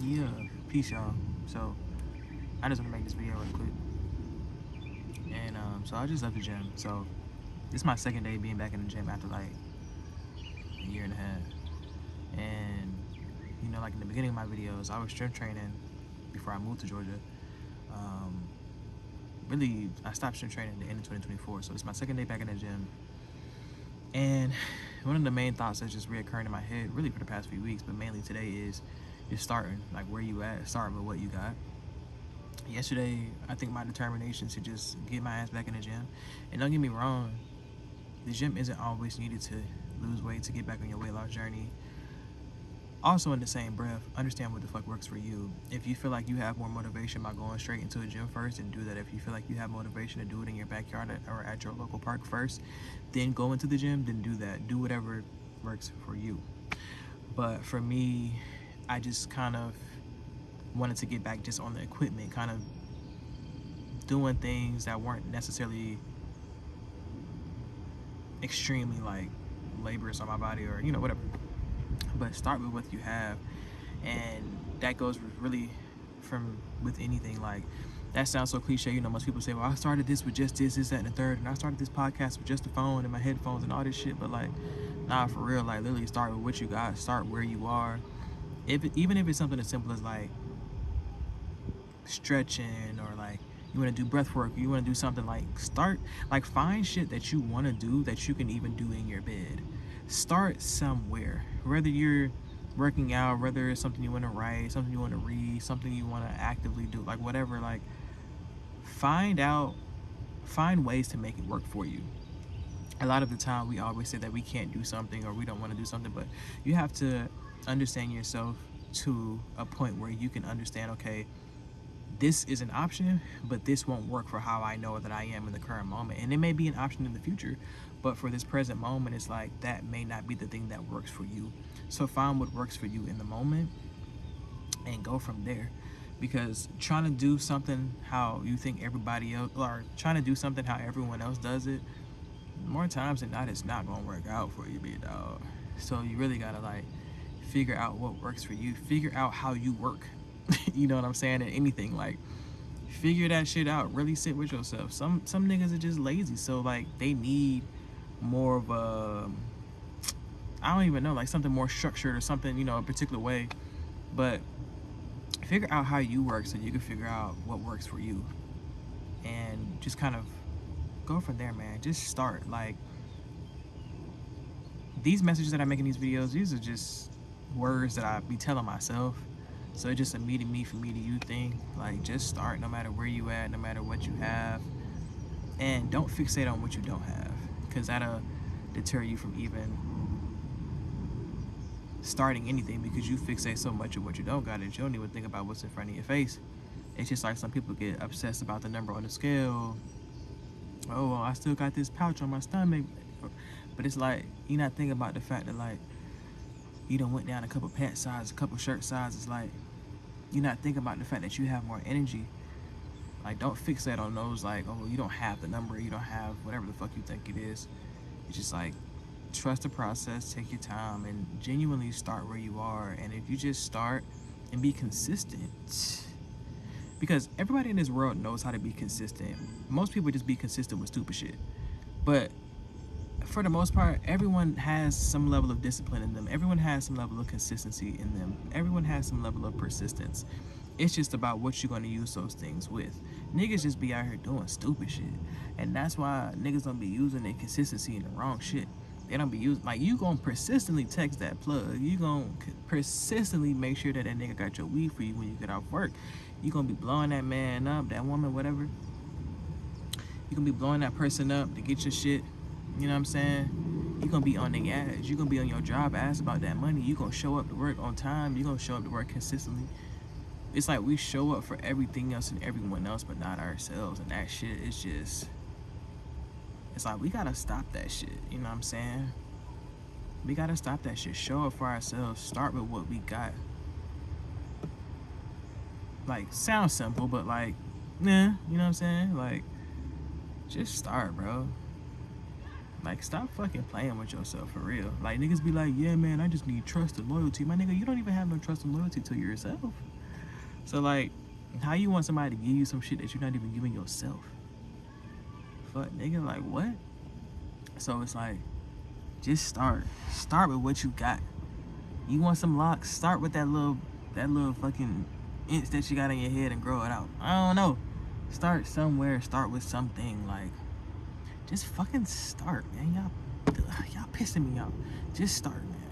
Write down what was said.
Yeah, peace, y'all. So, I just want to make this video real quick. And so I just left the gym. So, this is my second day being back in the gym after like a year and a half. And, like in the beginning of my videos, I was strength training before I moved to Georgia. Um, really, I stopped strength training at the end of 2024. So, it's my second day back in the gym. And one of the main thoughts that's just reoccurring in my head, really for the past few weeks, but mainly today, is starting. Like, where you at? Starting with what you got. Yesterday, I think my determination to just get my ass back in the gym. And don't get me wrong, the gym isn't always needed to lose weight, to get back on your weight loss journey. Also, in the same breath, understand what the fuck works for you. If you feel like you have more motivation by going straight into a gym first, then do that. If you feel like you have motivation to do it in your backyard or at your local park first, then go into the gym, then do that. Do whatever works for you. But for me, I just kind of wanted to get back just on the equipment, kind of doing things that weren't necessarily extremely like laborious on my body, or whatever, but start with what you have. And that goes really from with anything. Like, that sounds so cliche, most people say, well, I started this with just this, that, and the third, and I started this podcast with just the phone and my headphones and all this shit. But like, nah, for real, like, literally start with what you got. Start where you are. Even if it's something as simple as like stretching, or like you want to do breath work, or you want to do something, like start, like, find shit that you want to do that you can even do in your bed. Start somewhere, whether you're working out, whether it's something you want to write, something you want to read, something you want to actively do, like whatever. Like, find ways to make it work for you. A lot of the time we always say that we can't do something or we don't want to do something, but you have to understand yourself to a point where you can understand, okay, this is an option, but this won't work for how I know that I am in the current moment. And it may be an option in the future, but for this present moment, it's like that may not be the thing that works for you. So find what works for you in the moment and go from there. Because trying to do something how you think everybody else, or trying to do something how everyone else does it, more times than not, it's not gonna work out for you, big dog. So you really gotta like figure out what works for you. Figure out how you work. You know what I'm saying? In anything, like, figure that shit out. Really sit with yourself. Some niggas are just lazy, so like they need more of a, I don't even know, like something more structured or something, a particular way. But figure out how you work so you can figure out what works for you, and just kind of go from there, man. Just start. Like, these messages that I make in these videos, these are just words that I be telling myself. So it's just a me to me, from me to you thing. Like, just start, no matter where you at, no matter what you have. And don't fixate on what you don't have, because that'll deter you from even starting anything, because you fixate so much of what you don't got that you don't even think about what's in front of your face. It's just like some people get obsessed about the number on the scale. Oh, well, I still got this pouch on my stomach. But it's like, you're not thinking about the fact that, like, you done went down a couple pant sizes, a couple shirt sizes. Like, you're not thinking about the fact that you have more energy. Like, don't fixate on those, like, oh, you don't have the number, you don't have whatever the fuck you think it is. It's just like, trust the process, take your time, and genuinely start where you are. And if you just start and be consistent, because everybody in this world knows how to be consistent. Most people just be consistent with stupid shit. But for the most part, everyone has some level of discipline in them. Everyone has some level of consistency in them. Everyone has some level of persistence. It's just about what you're going to use those things with. Niggas just be out here doing stupid shit. And that's why niggas don't be using their consistency in the wrong shit. They don't be using, like, you gonna persistently text that plug. You gonna persistently make sure that that nigga got your weed for you when you get off work. You gonna be blowing that man up, that woman, whatever. You gonna be blowing that person up to get your shit. You know what I'm saying? You gonna be on the ass. You gonna be on your job ass about that money. You gonna show up to work on time. You gonna show up to work consistently. It's like we show up for everything else and everyone else, but not ourselves. And that shit is just, it's like we gotta stop that shit. You know what I'm saying? We gotta stop that shit. Show up for ourselves. Start with what we got. Like, sounds simple, but like, nah, you know what I'm saying? Like, just start, bro. Like, stop fucking playing with yourself for real. Like, niggas be like, yeah, man, I just need trust and loyalty. My nigga, you don't even have no trust and loyalty to yourself. So, like, how you want somebody to give you some shit that you're not even giving yourself? Fuck, nigga, like, what? So, it's like, just start. Start with what you got. You want some locks? Start with that little fucking inch that you got in your head and grow it out. I don't know. Start somewhere. Start with something. Like, just fucking start, man. Y'all pissing me off. Just start, man.